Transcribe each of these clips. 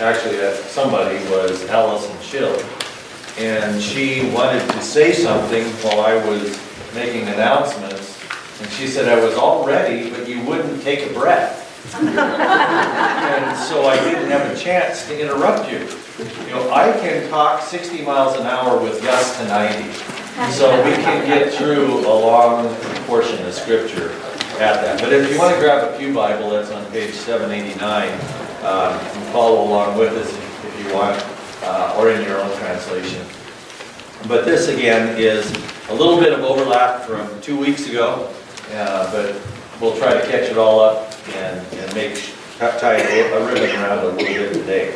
actually somebody was Allison Schill, and she wanted to say something while I was making announcements, and she said I was all ready, but you wouldn't take a breath. And so I didn't have a chance to interrupt you. You know, I can talk 60 miles an hour with gusts to 90, so we can get through a long portion of scripture at that. But if you want to grab a pew Bible, that's on page 789, and follow along with us if you want, or in your own translation. But this again is a little bit of overlap from 2 weeks ago, but we'll try to catch it all up and tie a ribbon around it a little bit today.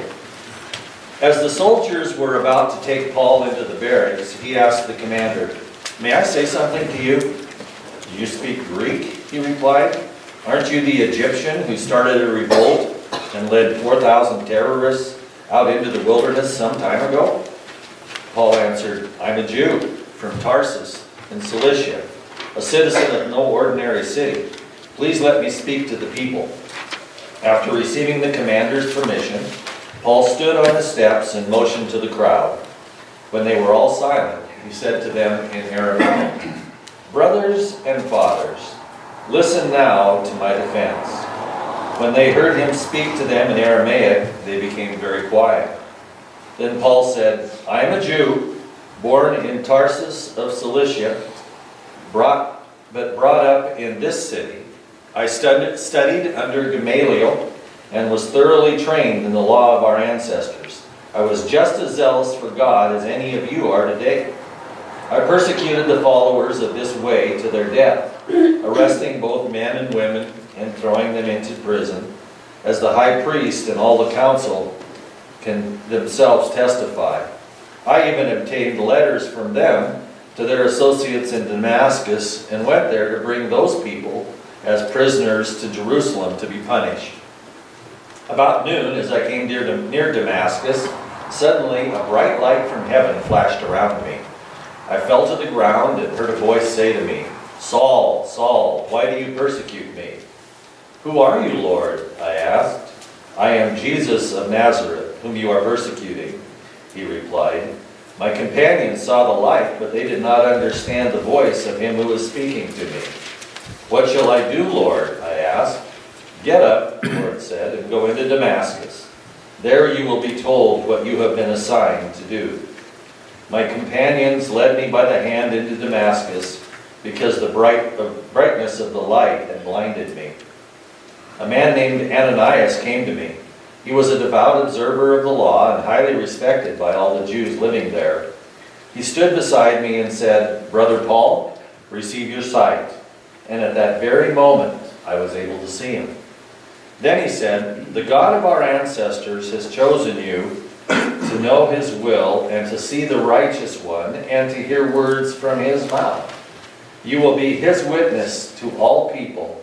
As the soldiers were about to take Paul into the barracks, he asked the commander, "May I say something to you?" "Do you speak Greek?" he replied. "Aren't you the Egyptian who started a revolt and led 4,000 terrorists out into the wilderness some time ago?" Paul answered, "I'm a Jew from Tarsus in Cilicia, a citizen of no ordinary city. Please let me speak to the people." After receiving the commander's permission, Paul stood on the steps and motioned to the crowd. When they were all silent, he said to them in Aramaic, "Brothers and fathers, listen now to my defense." When they heard him speak to them in Aramaic, they became very quiet. Then Paul said, "I am a Jew, born in Tarsus of Cilicia, brought up in this city. I studied under Gamaliel and was thoroughly trained in the law of our ancestors. I was just as zealous for God as any of you are today. I persecuted the followers of this way to their death, arresting both men and women and throwing them into prison, as the high priest and all the council can themselves testify. I even obtained letters from them to their associates in Damascus and went there to bring those people as prisoners to Jerusalem to be punished. About noon, as I came near Damascus, suddenly a bright light from heaven flashed around me. I fell to the ground and heard a voice say to me, 'Saul, Saul, why do you persecute me?' 'Who are you, Lord?' I asked. 'I am Jesus of Nazareth, whom you are persecuting,' he replied. My companions saw the light, but they did not understand the voice of him who was speaking to me. 'What shall I do, Lord?' I asked. 'Get up,' the Lord said, 'and go into Damascus. There you will be told what you have been assigned to do.' My companions led me by the hand into Damascus, because the brightness of the light had blinded me. A man named Ananias came to me. He was a devout observer of the law and highly respected by all the Jews living there. He stood beside me and said, 'Brother Paul, receive your sight.' And at that very moment, I was able to see him. Then he said, 'The God of our ancestors has chosen you to know his will and to see the righteous one and to hear words from his mouth. You will be his witness to all people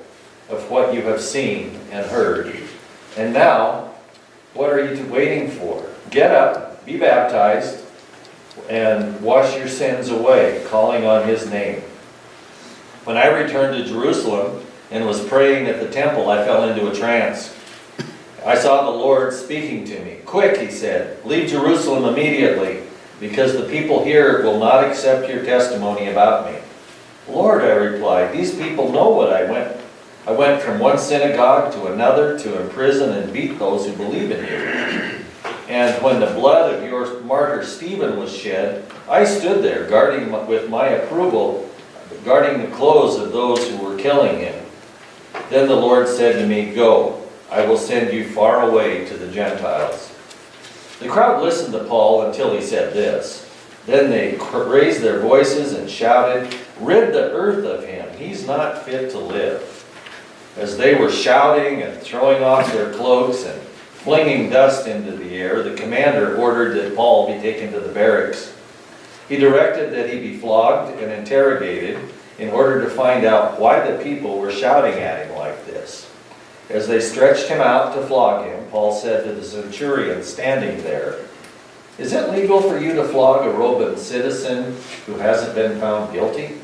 of what you have seen and heard. And now, what are you waiting for? Get up, be baptized, and wash your sins away, calling on his name.' When I returned to Jerusalem and was praying at the temple, I fell into a trance. I saw the Lord speaking to me. 'Quick,' he said, 'leave Jerusalem immediately, because the people here will not accept your testimony about me.' 'Lord,' I replied, 'these people know what I went. I went from one synagogue to another to imprison and beat those who believe in you. And when the blood of your martyr Stephen was shed, I stood there guarding with my approval, guarding the clothes of those who were killing him. Then the Lord said to me, 'Go, I will send you far away to the Gentiles.'" The crowd listened to Paul until he said this. Then they raised their voices and shouted, "Rid the earth of him, he's not fit to live." As they were shouting and throwing off their cloaks and flinging dust into the air, the commander ordered that Paul be taken to the barracks. He directed that he be flogged and interrogated in order to find out why the people were shouting at him like this. As they stretched him out to flog him, Paul said to the centurion standing there, "Is it legal for you to flog a Roman citizen who hasn't been found guilty?"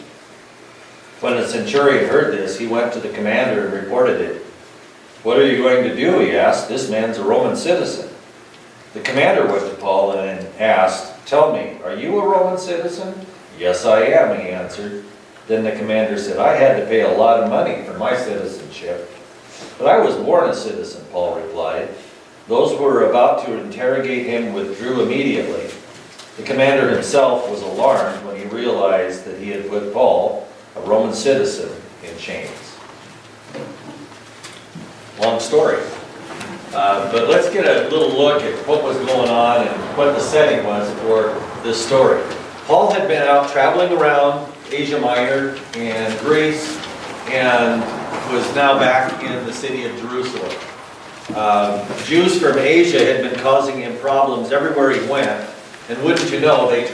When the centurion heard this, he went to the commander and reported it. "What are you going to do?" he asked. "This man's a Roman citizen." The commander went to Paul and asked, "Tell me, are you a Roman citizen?" "Yes, I am," he answered. Then the commander said, "I had to pay a lot of money for my citizenship." "But I was born a citizen," Paul replied. Those who were about to interrogate him withdrew immediately. The commander himself was alarmed when he realized that he had put Paul, a Roman citizen, in chains. Long story. But let's get a little look at what was going on and what the setting was for this story. Paul had been out traveling around Asia Minor and Greece and was now back in the city of Jerusalem. Jews from Asia had been causing him problems everywhere he went, and wouldn't you know, they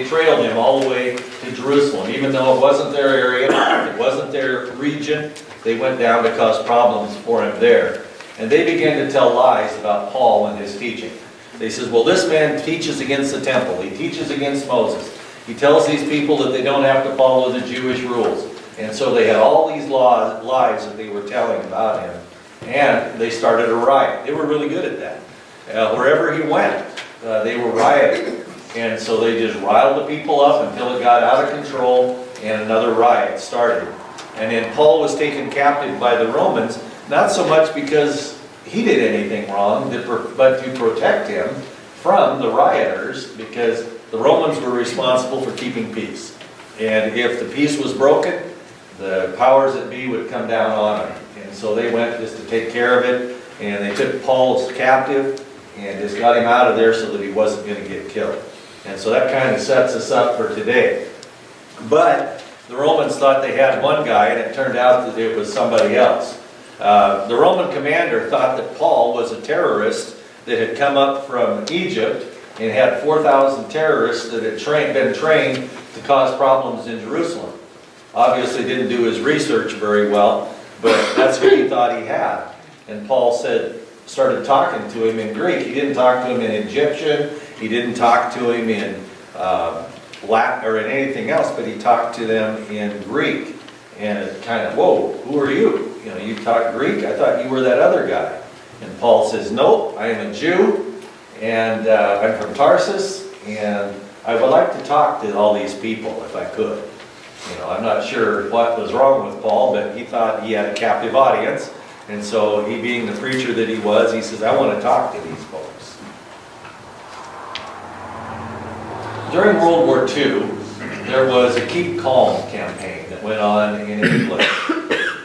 trailed him all the way to Jerusalem. Even though it wasn't their area, it wasn't their region, they went down to cause problems for him there. And they began to tell lies about Paul and his teaching. They said, well, this man teaches against the temple. He teaches against Moses. He tells these people that they don't have to follow the Jewish rules. And so they had all these lies that they were telling about him. And they started a riot. They were really good at that. Wherever he went, they were rioting. And so they just riled the people up until it got out of control and another riot started. And then Paul was taken captive by the Romans, not so much because he did anything wrong, but to protect him from the rioters, because the Romans were responsible for keeping peace. And if the peace was broken, the powers that be would come down on them. And so they went just to take care of it, and they took Paul captive and just got him out of there so that he wasn't going to get killed. And so that kind of sets us up for today. But the Romans thought they had one guy, and it turned out that it was somebody else. The Roman commander thought that Paul was a terrorist that had come up from Egypt and had 4,000 terrorists that had been trained to cause problems in Jerusalem. Obviously didn't do his research very well, but that's what he thought he had. And Paul started talking to him in Greek. He didn't talk to him in Egyptian. He didn't talk to him in Latin or in anything else, but he talked to them in Greek. And it kind of, whoa, who are you? You know, you talk Greek? I thought you were that other guy. And Paul says, nope, I am a Jew, and I'm from Tarsus, and I would like to talk to all these people if I could. You know, I'm not sure what was wrong with Paul, but he thought he had a captive audience. And so he, being the preacher that he was, he says, I want to talk to these folks. During World War II, there was a Keep Calm campaign that went on in England.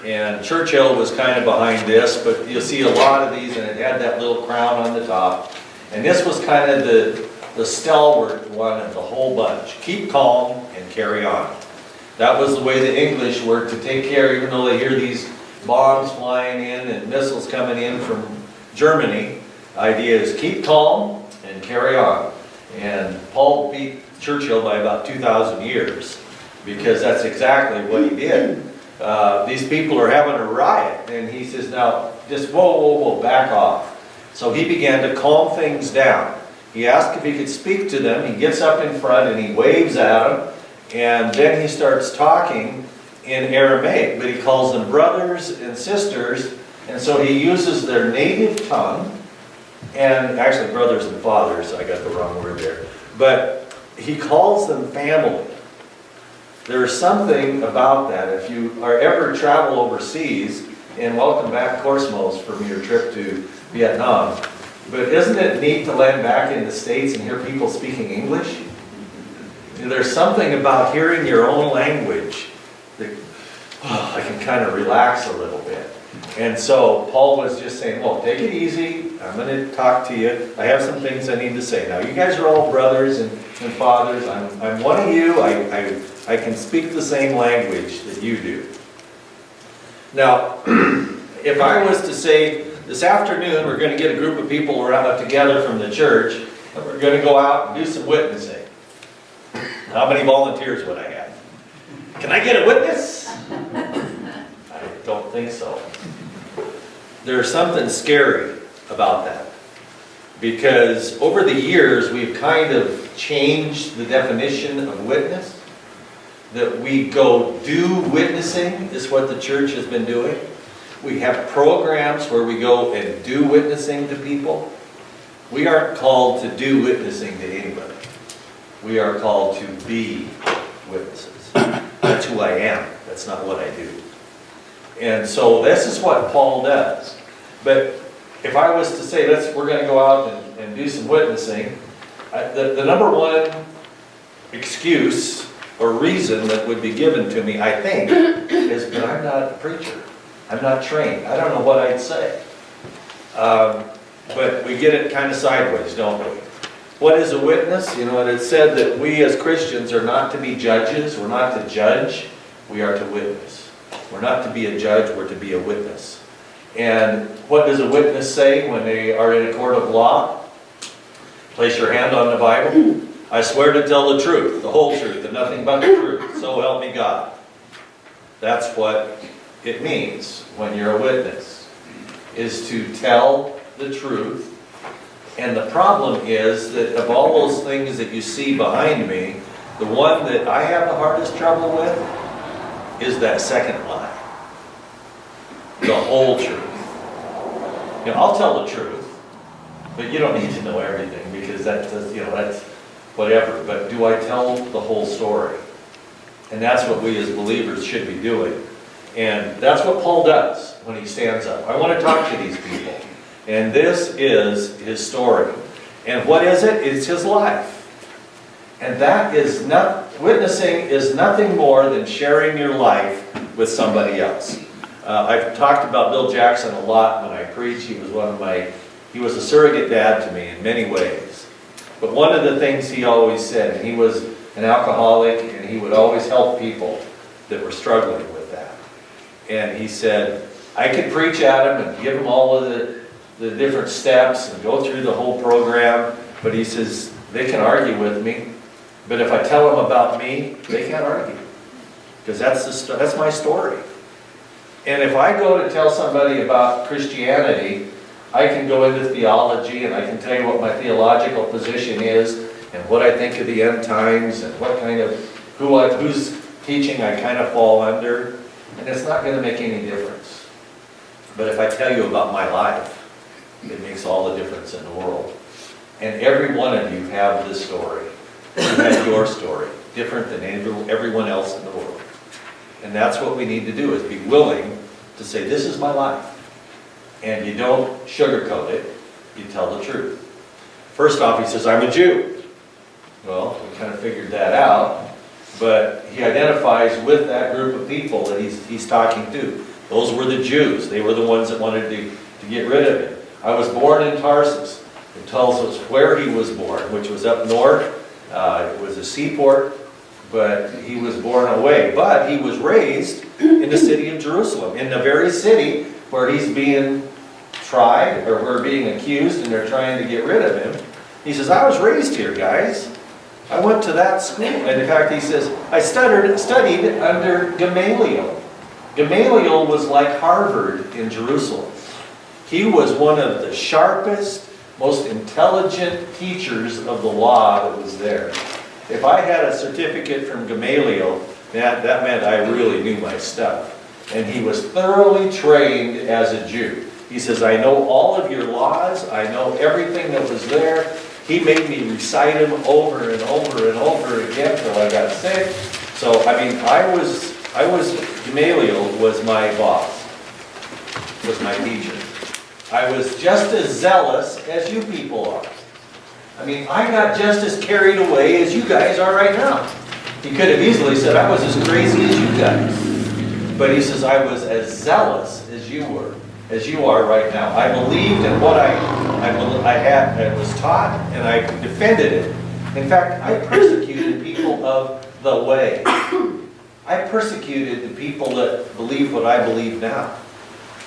And Churchill was kind of behind this, but you'll see a lot of these, and it had that little crown on the top. And this was kind of the stalwart one of the whole bunch. Keep calm and carry on. That was the way the English were to take care, even though they hear these bombs flying in and missiles coming in from Germany. The idea is keep calm and carry on. And Paul beat Churchill by about 2,000 years, because that's exactly what he did. These people are having a riot, and he says, now, just whoa, back off. So he began to calm things down. He asked if he could speak to them. He gets up in front and he waves at them, and then he starts talking in Aramaic, but he calls them brothers and sisters, and so he uses their native tongue, and actually brothers and fathers, I got the wrong word there, but he calls them family. There's something about that. If you are ever travel overseas, and welcome back Corsmos from your trip to Vietnam, but isn't it neat to land back in the States and hear people speaking English? There's something about hearing your own language that I can kind of relax a little bit. And so Paul was just saying, well, take it easy. I'm going to talk to you. I have some things I need to say. Now, you guys are all brothers and fathers. I'm one of you. I can speak the same language that you do. Now, if I was to say, this afternoon we're going to get a group of people around together from the church, and we're going to go out and do some witnessing. How many volunteers would I have? Can I get a witness? I don't think so. There's something scary about that, because over the years we've kind of changed the definition of witness. That we go do witnessing is what the church has been doing. We have programs where we go and do witnessing to people. We aren't called to do witnessing to anybody. We are called to be witnesses. That's who I am. That's not what I do. And so this is what Paul does. But if I was to say, we're going to go out and do some witnessing, the number one excuse or reason that would be given to me, I think, is that I'm not a preacher. I'm not trained. I don't know what I'd say. But we get it kind of sideways, don't we? What is a witness? You know, and it's said that we as Christians are not to be judges. We're not to judge. We are to witness. We're not to be a judge. We're to be a witness. And what does a witness say when they are in a court of law? Place your hand on the Bible. I swear to tell the truth, the whole truth, and nothing but the truth. So help me God. That's what it means when you're a witness, is to tell the truth. And the problem is that of all those things that you see behind me, the one that I have the hardest trouble with is that second lie. The whole truth. You know, I'll tell the truth, but you don't need to know everything because that's whatever. But do I tell the whole story? And that's what we as believers should be doing. And that's what Paul does when he stands up. I want to talk to these people. And this is his story. And what is it? It's his life. And that is not, witnessing is nothing more than sharing your life with somebody else. I've talked about Bill Jackson a lot when I preach. He was a surrogate dad to me in many ways. But one of the things he always said, and he was an alcoholic, and he would always help people that were struggling with that. And he said, I could preach at them and give them all of the different steps and go through the whole program, but he says, they can argue with me, but if I tell them about me, they can't argue. Because that's my story. And if I go to tell somebody about Christianity, I can go into theology and I can tell you what my theological position is and what I think of the end times and what kind of, whose teaching I kind of fall under, and it's not going to make any difference. But if I tell you about my life, it makes all the difference in the world. And every one of you have this story. You have your story, different than everyone else in the world. And that's what we need to do, is be willing to say, this is my life. And you don't sugarcoat it, you tell the truth. First off, he says, I'm a Jew. Well, we kind of figured that out, but he identifies with that group of people that he's talking to. Those were the Jews. They were the ones that wanted to get rid of him. I was born in Tarsus. It tells us where he was born, which was up north. It was a seaport, but he was born away. But he was raised in the city of Jerusalem, in the very city where he's being tried, or we're being accused, and they're trying to get rid of him. He says, I was raised here, guys. I went to that school. And in fact, he says, I studied under Gamaliel. Gamaliel was like Harvard in Jerusalem. He was one of the sharpest, most intelligent teachers of the law that was there. If I had a certificate from Gamaliel, that meant I really knew my stuff. And he was thoroughly trained as a Jew. He says, I know all of your laws. I know everything that was there. He made me recite them over and over and over again till I got sick. So, I mean, Gamaliel was my boss, was my teacher. I was just as zealous as you people are. I mean, I got just as carried away as you guys are right now. He could have easily said, I was as crazy as you guys. But he says, I was as zealous as you were, as you are right now. I believed in what I was taught, and I defended it. In fact, I persecuted people of the way. I persecuted the people that believe what I believe now.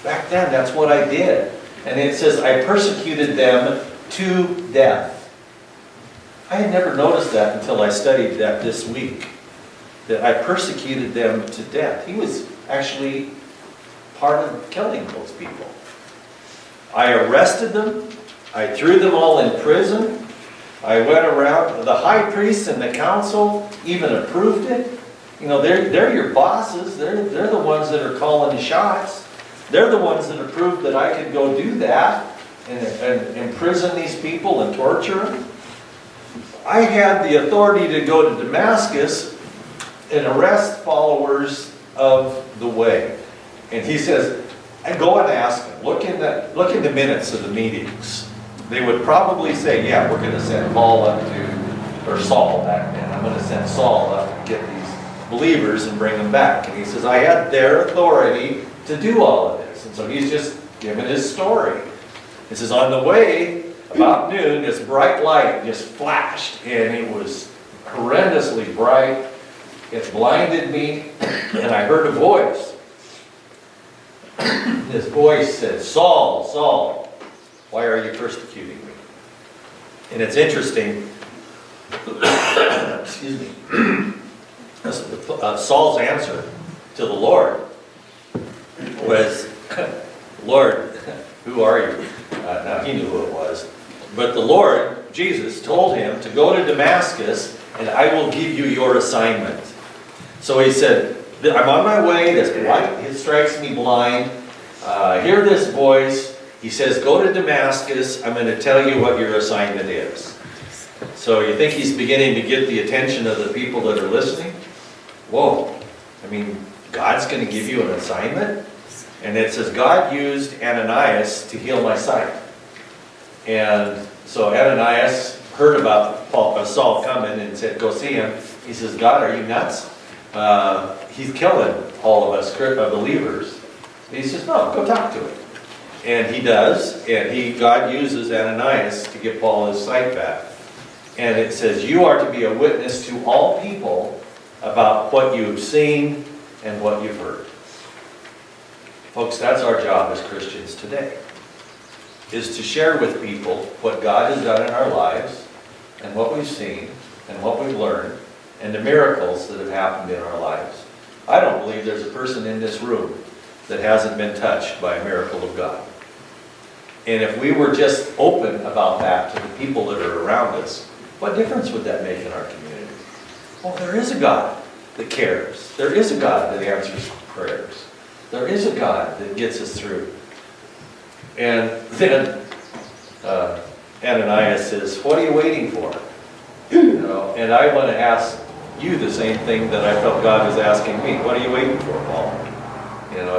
Back then, that's what I did. And it says, I persecuted them to death. I had never noticed that until I studied that this week, that I persecuted them to death. He was actually part of killing those people. I arrested them. I threw them all in prison. I went around. The high priest and the council even approved it. You know, they're your bosses. They're the ones that are calling the shots. They're the ones that approved that I could go do that. and imprison these people and torture them? I had the authority to go to Damascus and arrest followers of the way. And he says, and go and ask them. Look in the minutes of the meetings. They would probably say, yeah, we're going to send Paul up to, or Saul back then. I'm going to send Saul up and get these believers and bring them back. And he says, I had their authority to do all of this. And so he's just giving his story. He says, on the way, about noon, this bright light just flashed, and it was horrendously bright. It blinded me, and I heard a voice. This voice said, Saul, Saul, why are you persecuting me? And it's interesting, excuse me, Saul's answer to the Lord was, Lord, who are you? Now he knew who it was. But the Lord, Jesus, told him to go to Damascus and I will give you your assignment. So he said, I'm on my way, this light, it strikes me blind. Hear this voice. He says, go to Damascus, I'm going to tell you what your assignment is. So you think he's beginning to get the attention of the people that are listening? Whoa, I mean, God's going to give you an assignment? And it says, God used Ananias to heal my sight. And so Ananias heard about Saul coming and said, go see him. He says, God, are you nuts? He's killing all of us believers. And he says, no, go talk to him. And he does, and God uses Ananias to get Paul his sight back. And it says, you are to be a witness to all people about what you've seen and what you've heard. Folks, that's our job as Christians today, is to share with people what God has done in our lives and what we've seen and what we've learned and the miracles that have happened in our lives. I don't believe there's a person in this room that hasn't been touched by a miracle of God. And if we were just open about that to the people that are around us, what difference would that make in our community? Well, there is a God that cares. There is a God that answers prayers. There is a God that gets us through. And then Ananias says, what are you waiting for? And I want to ask you the same thing that I felt God was asking me. What are you waiting for, Paul?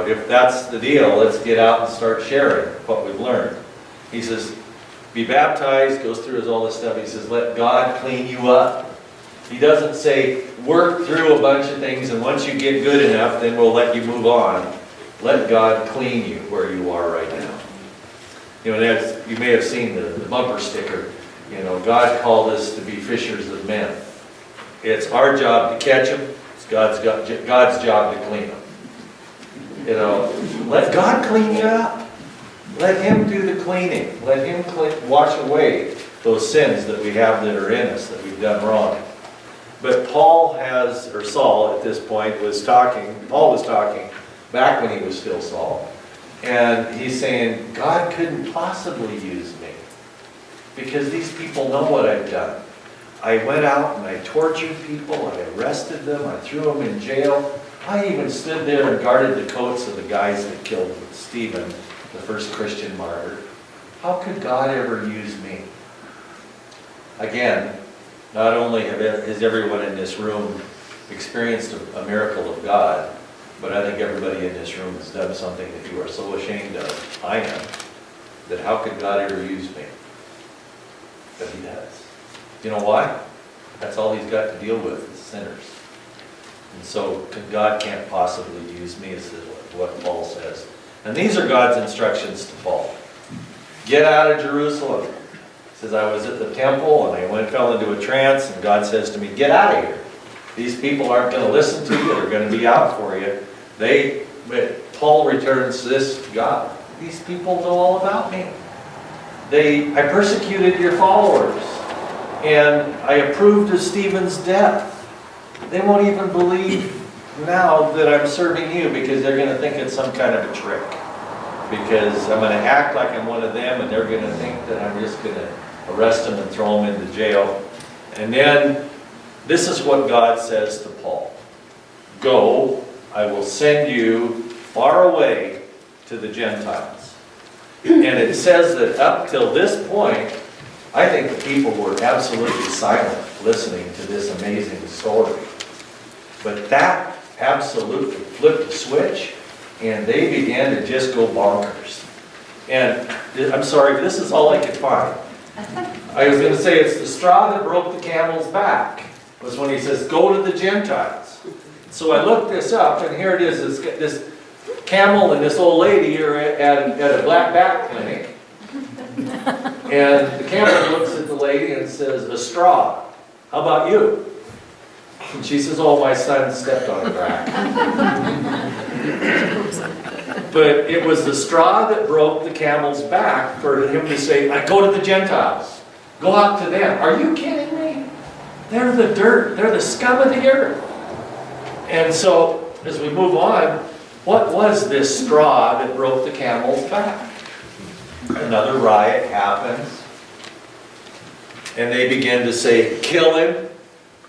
If that's the deal, let's get out and start sharing what we've learned. He says, be baptized, goes through all this stuff. He says, let God clean you up. He doesn't say, work through a bunch of things, and once you get good enough, then we'll let you move on. Let God clean you where you are right now. You may have seen the bumper sticker. God called us to be fishers of men. It's our job to catch them. It's God's job to clean them. Let God clean you up. Let Him do the cleaning. Let Him wash away those sins that we have that are in us, that we've done wrong. But Saul at this point Paul was talking back when he was still Saul. And he's saying, God couldn't possibly use me because these people know what I've done. I went out and I tortured people, I arrested them, I threw them in jail. I even stood there and guarded the coats of the guys that killed Stephen, the first Christian martyr. How could God ever use me? Again, not only has everyone in this room experienced a miracle of God, but I think everybody in this room has done something that you are so ashamed of. I am. That how could God ever use me? But He does. You know why? That's all He's got to deal with is sinners. And so God can't possibly use me, is what Paul says. And these are God's instructions to Paul. Get out of Jerusalem. He says, I was at the temple and I fell into a trance, and God says to me, get out of here. These people aren't going to listen to you. They're going to be out for you. Paul returns this to God. These people know all about me. I persecuted your followers, and I approved of Stephen's death. They won't even believe now that I'm serving you because they're going to think it's some kind of a trick. Because I'm going to act like I'm one of them, and they're going to think that I'm just going to arrest them and throw them into jail. And then this is what God says to Paul. Go, I will send you far away to the Gentiles. And it says that up till this point, I think the people were absolutely silent listening to this amazing story. But that absolutely flipped the switch, and they began to just go bonkers. And I'm sorry, this is all I could find. I was going to say it's the straw that broke the camel's back, was when he says, go to the Gentiles. So I looked this up, and here it is, this camel and this old lady are at a black back clinic. And the camel looks at the lady and says, a straw, how about you? And she says, oh, my son stepped on a crack. But it was the straw that broke the camel's back for him to say, I go to the Gentiles. Go out to them. Are you kidding me? They're the dirt. They're the scum of the earth. And so, as we move on, what was this straw that broke the camel's back? Another riot happens. And they begin to say, kill him,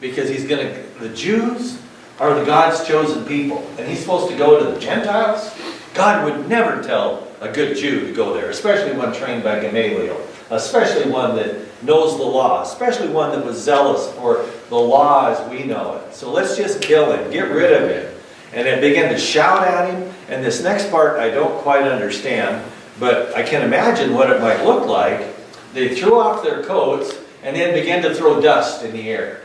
because he's going to, the Jews are the God's chosen people. And he's supposed to go to the Gentiles? God would never tell a good Jew to go there, especially one trained by Gamaliel, especially one that knows the law, especially one that was zealous for the law as we know it. So let's just kill him, get rid of him. And they began to shout at him. And this next part I don't quite understand, but I can imagine what it might look like. They threw off their coats and then began to throw dust in the air.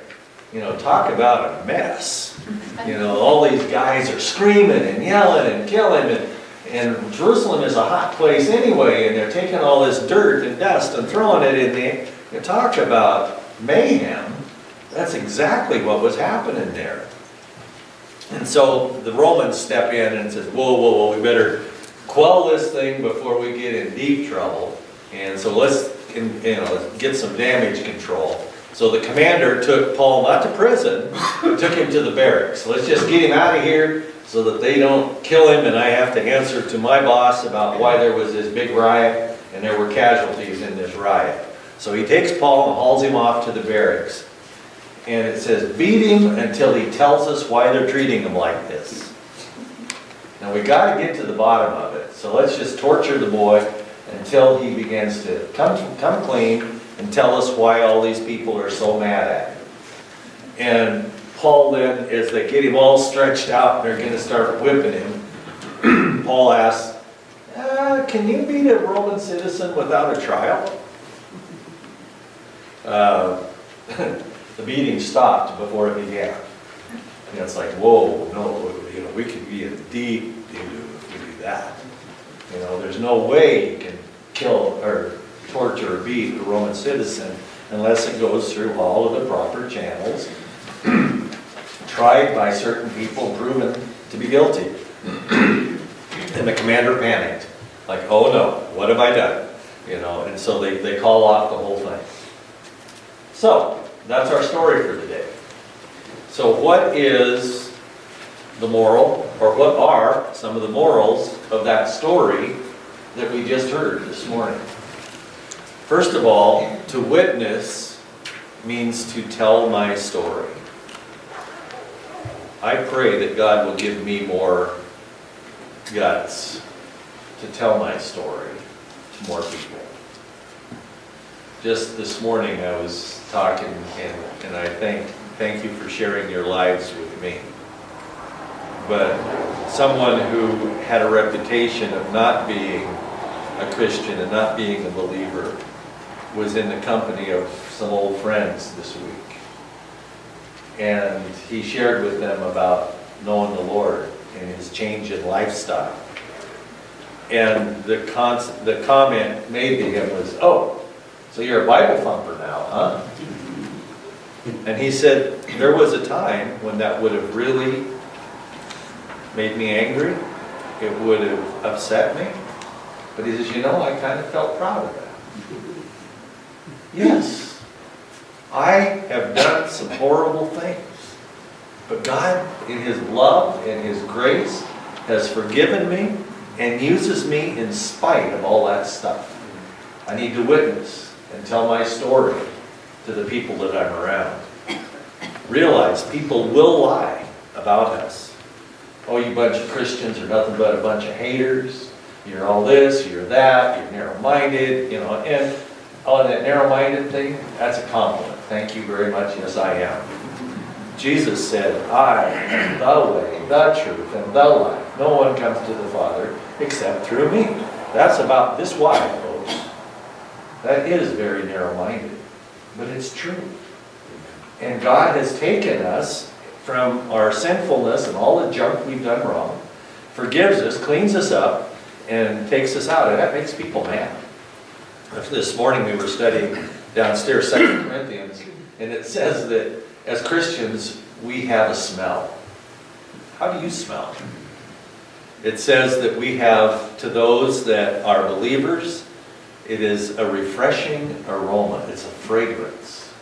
You know, talk about a mess. You know, all these guys are screaming and yelling and killing, and Jerusalem is a hot place anyway, and they're taking all this dirt and dust and throwing it in there. You talk about mayhem. That's exactly what was happening there. And so the Romans step in and says, whoa, whoa, whoa, we better quell this thing before we get in deep trouble. And so let's get some damage control. So the commander took Paul not to prison, but took him to the barracks. Let's just get him out of here so that they don't kill him and I have to answer to my boss about why there was this big riot and there were casualties in this riot. So he takes Paul and hauls him off to the barracks. And it says, beat him until he tells us why they're treating him like this. Now we got to get to the bottom of it. So let's just torture the boy until he begins to come clean and tell us why all these people are so mad at him. And Paul then, as they get him all stretched out, they're going to start whipping him. Paul asks, can you beat a Roman citizen without a trial? The beating stopped before it began. And it's like, whoa, no, we could be in deep doo-doo if we do that. You know, there's no way you can kill or torture or beat a Roman citizen unless it goes through all of the proper channels, tried by certain people, proven to be guilty. And the commander panicked, like, oh no, what have I done? You know, and so they call off the whole thing. So, that's our story for today. So what is the moral, or what are some of the morals of that story that we just heard this morning? First of all, to witness means to tell my story. I pray that God will give me more guts to tell my story to more people. Just this morning I was talking, and I thank you for sharing your lives with me. But someone who had a reputation of not being a Christian and not being a believer was in the company of some old friends this week. And he shared with them about knowing the Lord and his change in lifestyle. And the comment made to him was, oh, so you're a Bible thumper now, huh? And he said, there was a time when that would have really made me angry. It would have upset me. But he says, you know, I kind of felt proud of that. Yes, I have done some horrible things. But God, in his love and his grace, has forgiven me and uses me in spite of all that stuff. I need to witness and tell my story to the people that I'm around. Realize people will lie about us. Oh, you bunch of Christians are nothing but a bunch of haters. You're all this, you're that, you're narrow-minded, you know, and on that narrow-minded thing, that's a compliment. Thank you very much, yes I am. Jesus said, I am the way, the truth, and the life. No one comes to the Father except through me. That's about this wide, folks. That is very narrow-minded, but it's true. And God has taken us from our sinfulness and all the junk we've done wrong, forgives us, cleans us up, and takes us out. And that makes people mad. This morning we were studying downstairs 2 Corinthians, and it says that as Christians we have a smell. How do you smell? It says that we have, to those that are believers, it is a refreshing aroma. It's a fragrance.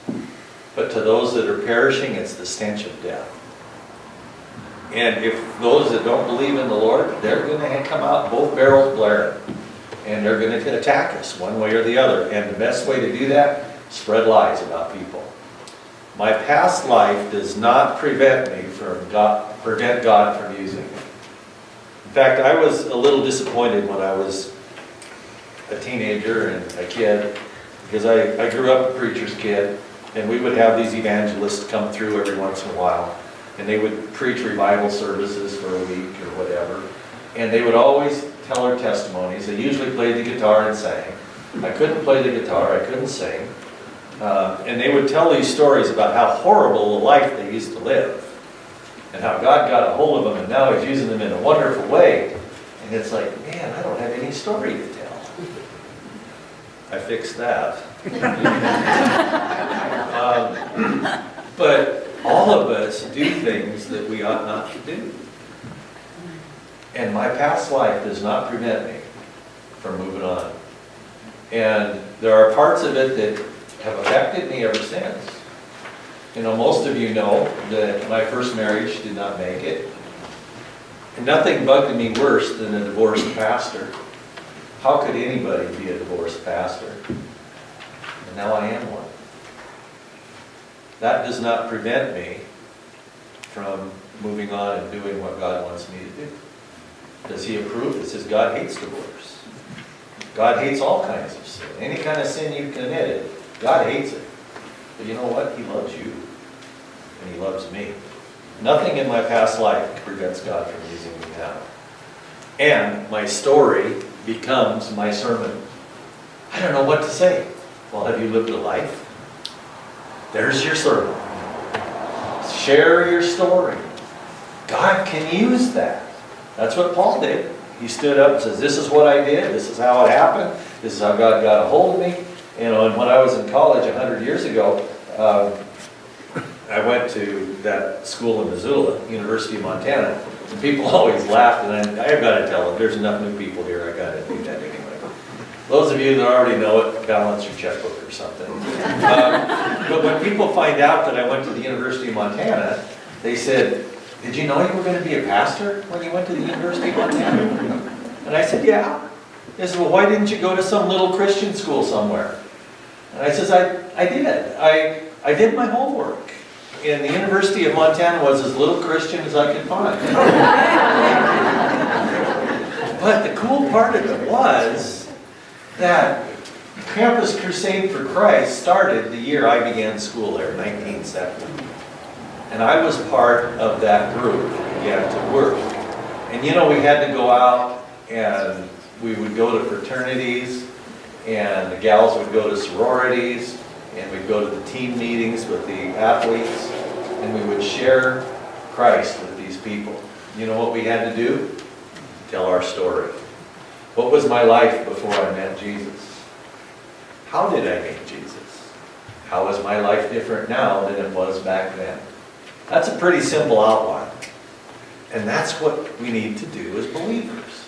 But to those that are perishing, it's the stench of death. And if those that don't believe in the Lord, they're going to come out both barrels blaring. And they're going to attack us one way or the other. And the best way to do that, spread lies about people. My past life does not prevent me from prevent God from using me. In fact, I was a little disappointed when I was a teenager and a kid, because I grew up a preacher's kid, and we would have these evangelists come through every once in a while, and they would preach revival services for a week or whatever, and they would always tell their testimonies. They usually played the guitar and sang. I couldn't play the guitar, I couldn't sing. And they would tell these stories about how horrible a life they used to live, and how God got a hold of them, and now He's using them in a wonderful way. And it's like, man, I don't have any story to tell. I fixed that. But all of us do things that we ought not to do. And my past life does not prevent me from moving on. And there are parts of it that have affected me ever since. You know, most of you know that my first marriage did not make it. And nothing bugged me worse than a divorced pastor. How could anybody be a divorced pastor? And now I am one. That does not prevent me from moving on and doing what God wants me to do. Does He approve? It says God hates divorce. God hates all kinds of sin. Any kind of sin you've committed, God hates it. But you know what? He loves you. And He loves me. Nothing in my past life prevents God from using me now. And my story becomes my sermon. I don't know what to say. Well, have you lived a life? There's your sermon. Share your story. God can use that. That's what Paul did. He stood up and says, this is what I did. This is how it happened. This is how God got a hold of me. You know, and when I was in college 100 years ago, I went to that school in Missoula, University of Montana, and people always laughed, and I've got to tell them, there's enough new people here, I got to do that anyway. Those of you that already know it, balance your checkbook or something. But when people find out that I went to the University of Montana, they said, did you know you were going to be a pastor when you went to the University of Montana? And I said, yeah. They said, well, why didn't you go to some little Christian school somewhere? And I says, I did. I did my homework. And the University of Montana was as little Christian as I could find. But the cool part of it was that Campus Crusade for Christ started the year I began school there, 1970. And I was part of that group that began to work. And you know, we had to go out and we would go to fraternities, and the gals would go to sororities, and we'd go to the team meetings with the athletes, and we would share Christ with these people. You know what we had to do? Tell our story. What was my life before I met Jesus? How did I meet Jesus? How is my life different now than it was back then? That's a pretty simple outline. And that's what we need to do as believers,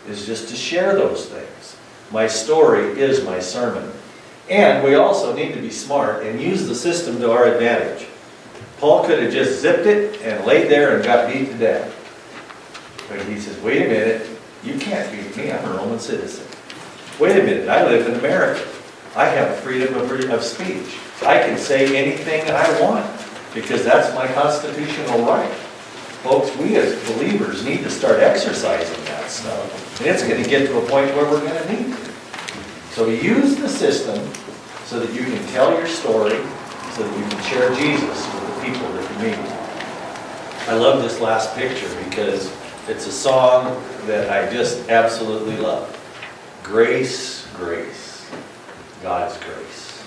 is just to share those things. My story is my sermon. And we also need to be smart and use the system to our advantage. Paul could have just zipped it and laid there and got beat to death. But he says, wait a minute, you can't beat me, I'm a Roman citizen. Wait a minute, I live in America. I have freedom of speech. I can say anything I want, because that's my constitutional right. Folks, we as believers need to start exercising that stuff. And it's going to get to a point where we're going to need to. So use the system so that you can tell your story, so that you can share Jesus with the people that you meet. I love this last picture because it's a song that I just absolutely love. Grace, grace, God's grace.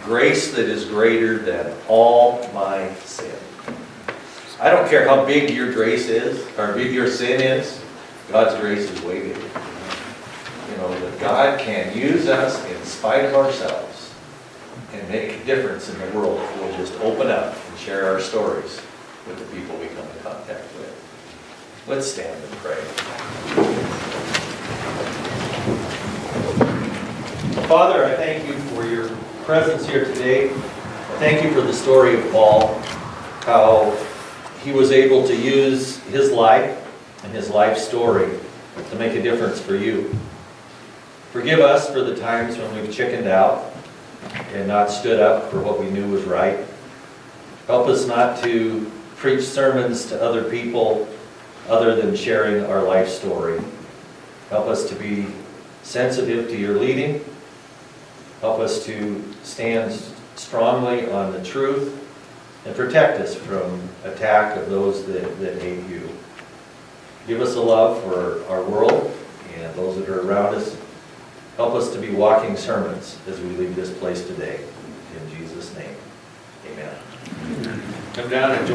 Grace that is greater than all my sin. I don't care how big your grace is, or big your sin is, God's grace is way bigger. You know, that God can use us in spite of ourselves and make a difference in the world if we'll just open up and share our stories with the people we come in contact with. Let's stand and pray. Father, I thank you for your presence here today. I thank you for the story of Paul, how he was able to use his life and his life story to make a difference for you. Forgive us for the times when we've chickened out and not stood up for what we knew was right. Help us not to preach sermons to other people other than sharing our life story. Help us to be sensitive to your leading. Help us to stand strongly on the truth and protect us from attack of those that hate you. Give us a love for our world and those that are around us. Help us to be walking sermons as we leave this place today. In Jesus' name, amen. Come down and join